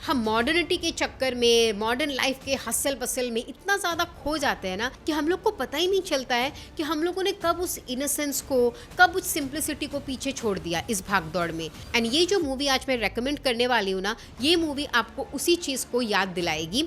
हम मॉडर्निटी के चक्कर में, मॉडर्न लाइफ के हसल बसल में इतना ज़्यादा खो जाते हैं ना कि हम लोग को पता ही नहीं चलता है कि हम लोगों ने कब उस इनोसेंस को, कब उस सिंप्लिसिटी को पीछे छोड़ दिया इस भागदौड़ में। एंड ये जो मूवी आज मैं रेकमेंड करने वाली हूँ ना, ये मूवी आपको उसी चीज़ को याद दिलाएगी।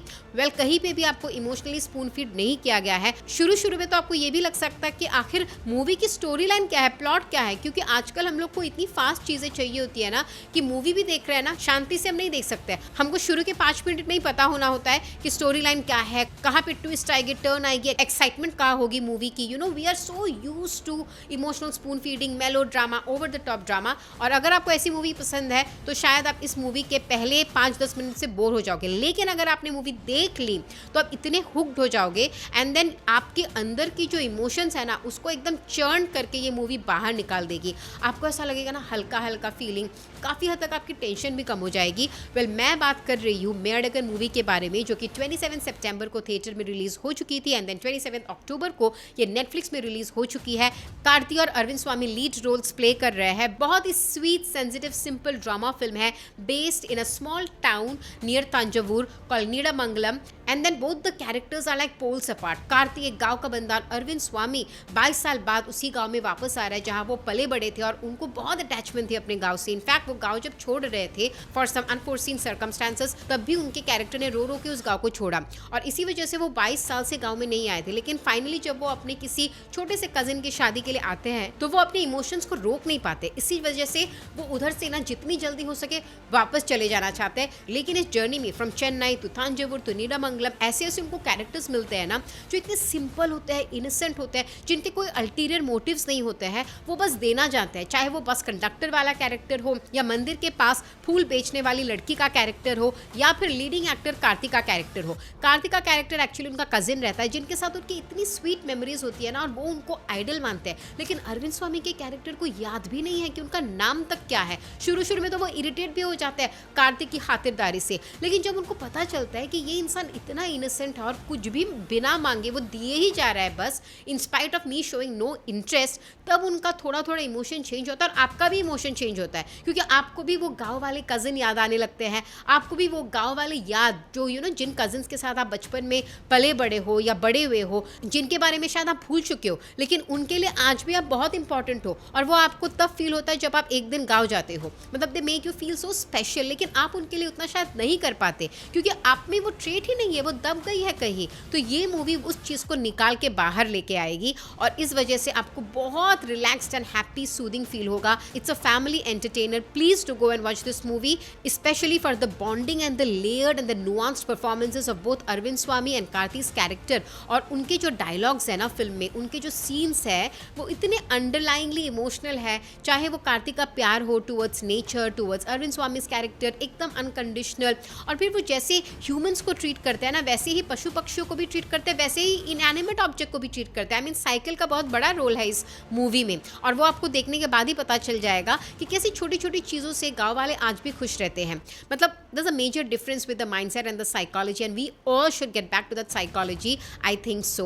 कहीं पे भी आपको इमोशनली स्पून फीड नहीं किया गया है। शुरू में तो आपको ये भी लग सकता है कि आखिर मूवी की स्टोरी लाइन क्या है, प्लॉट क्या है, क्योंकि आजकल हम लोग को इतनी फास्ट चीज़ें चाहिए होती है ना कि मूवी भी देख रहे हैं ना, शांति से हम नहीं देख सकते। हमको शुरू के 5 मिनट में ही पता होना होता है कि स्टोरी लाइन क्या है, कहाँ पे ट्विस्ट आएगी, टर्न आएगी, एक्साइटमेंट कहाँ होगी मूवी की। We are so used to emotional spoon feeding, melodrama, over the top drama. और अगर आपको ऐसी मूवी पसंद है तो शायद आप इस मूवी के पहले 5-10 मिनट से बोर हो जाओगे, लेकिन अगर आपने मूवी देख ली तो आप इतने हुक्ड हो जाओगे एंड देन आपके अंदर की जो इमोशंस है ना, उसको एकदम चर्न करके ये मूवी बाहर निकाल देगी। आपको ऐसा लगेगा ना, हल्का हल्का फीलिंग, काफ़ी हद तक आपकी टेंशन भी कम हो जाएगी। मैं बात कर रही हूँ मेयरडगन मूवी के बारे में, जो कि 27 सितंबर को थिएटर में रिलीज हो चुकी थी एंड देन 27 अक्टूबर को ये नेटफ्लिक्स में रिलीज हो चुकी है। कार्ति और Arvind Swamy lead roles play कर रहे हैं। बहुत ही sweet, sensitive, simple drama film है, based in a small town near Thanjavur called Needamangalam. And then both the characters are like poles apart. Karthi एक गांव का बंदा, अरविंद स्वामी 22 साल बाद उसी गांव में वापस आ रहा है जहां वो पले बड़े थे और उनको बहुत अटैचमेंट थी अपने गांव से। इनफैक्ट वो गांव जब छोड़ रहे थे फॉर सम अनफोर्सीन सर्कमस्टांसेस, तब भी उनके कैरेक्टर ने रो रो के उस गांव को छोड़ा और इसी वजह से वो 22 साल से गांव में नहीं आए थे। लेकिन फाइनली जब वो अपने किसी छोटे से कजिन की शादी के लिए आते हैं तो वो अपने इमोशंस को रोक नहीं पाते। इसी वजह से वो उधर से ना जितनी जल्दी हो सके वापस चले जाना चाहते हैं। लेकिन इस जर्नी में from Chennai to Thanjavur to Needamangalam ऐसे ऐसे उनको कैरेक्टर्स मिलते हैं ना जो इतने सिंपल होते हैं, इनोसेंट होते हैं, जिनके कोई अल्टीरियर मोटिव्स नहीं होते हैं। वो बस देना चाहते हैं, चाहे वो बस कंडक्टर वाला कैरेक्टर हो या मंदिर के पास फूल बेचने वाली लड़की का कैरेक्टर हो या फिर लीडिंग एक्टर कार्तिक का कैरेक्टर हो। कार्तिक का कैरेक्टर एक्चुअली उनका कजिन रहता है जिनके साथ उनकी इतनी स्वीट मेमोरीज होती है ना और वो उनको आइडल मानते हैं। लेकिन अरविंद स्वामी के कैरेक्टर को याद भी नहीं है कि उनका नाम तक क्या है। शुरू में तो वो इरिटेट भी हो जाते हैं कार्तिक की खातिरदारी से, लेकिन जब उनको पता चलता है कि ये इंसान इतना इनोसेंट है और कुछ भी बिना मांगे वो दिए ही जा रहा है बस, in spite of me showing no interest, तब उनका थोड़ा थोड़ा इमोशन चेंज होता है और आपका भी इमोशन चेंज होता है क्योंकि आपको भी वो गांव वाले कजिन याद आने लगते हैं। आपको भी वो गांव वाले याद जो जिन कजिन्स के साथ आप बचपन में पले बड़े हो या बड़े हुए हो, जिनके बारे में शायद आप भूल चुके हो लेकिन उनके लिए आज भी आप बहुत इंपॉर्टेंट हो। और वो आपको तब फील होता है जब आप एक दिन गाँव जाते हो, मतलब they make you feel so special. लेकिन आप उनके लिए उतना शायद नहीं कर पाते क्योंकि आप में वो ट्रेट ही नहीं है, वो दब गई है कहीं। तो ये मूवी उस चीज़ को निकाल के बाहर लेके आएगी और इस वजह से आपको बहुत relaxed and happy soothing feel होगा। It's a family entertainer, please to go and watch this movie, specially for the bonding and the layered and the nuanced performances of both Arvind Swamy and Karthik character. और उनके जो dialogues है ना film में, उनके जो scenes है वो इतने अंडरलाइंगली इमोशनल है। चाहे वो कार्तिक का प्यार हो टूवर्ड्स नेचर, टूवर्ड्स अरविंद स्वामी कैरेक्टर एकदम अनकंडीशनल, और फिर वो जैसे ह्यूमंस को ट्रीट करते हैं ना वैसे ही पशु पक्षियों को भी ट्रीट करते हैं, वैसे ही इनएनिमेट ऑब्जेक्ट को भी ट्रीट करते हैं। आई मीन साइकिल का बहुत बड़ा रोल है इस मूवी में और वो आपको देखने के बाद ही पता चल जाएगा कि कैसी छोटी छोटी चीज़ों से गांव वाले आज भी खुश रहते हैं। मतलब there's a major difference with the mindset and the psychology and we all should get back to that psychology, I think so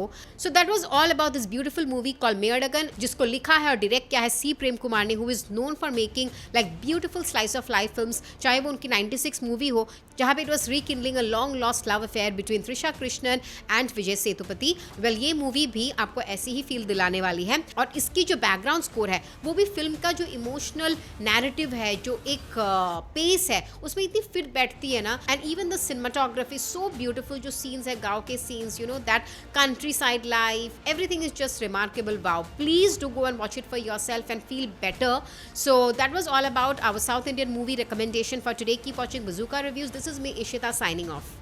that was all about this beautiful movie called मेयरडगन, जिसको लिखा है और डायरेक्ट किया है सी प्रेम कुमार ने, who is known for making like beautiful slice of life films। चाहे वो उनकी 96 मूवी हो जहाँ पे it was rekindling a long lost love affair between Trisha Krishnan and Vijay Sethupathi. ये मूवी भी आपको ऐसी ही फील दिलाने वाली है और इसकी जो बैकग्राउंड स्कोर है वो भी फिल्म का जो इमोशनल नैरेटिव है, जो एक पेस है, उसमें इतनी फिट बैठती है ना। And even the cinematography so beautiful, जो सीन्स है गाँव के scenes, that country side life, everything is just remarkable. Wow, please do go and watch it for your self and feel better। So that was all about our South Indian movie recommendation for today. Keep watching Bazooka Reviews. This is me, Ishita, signing off.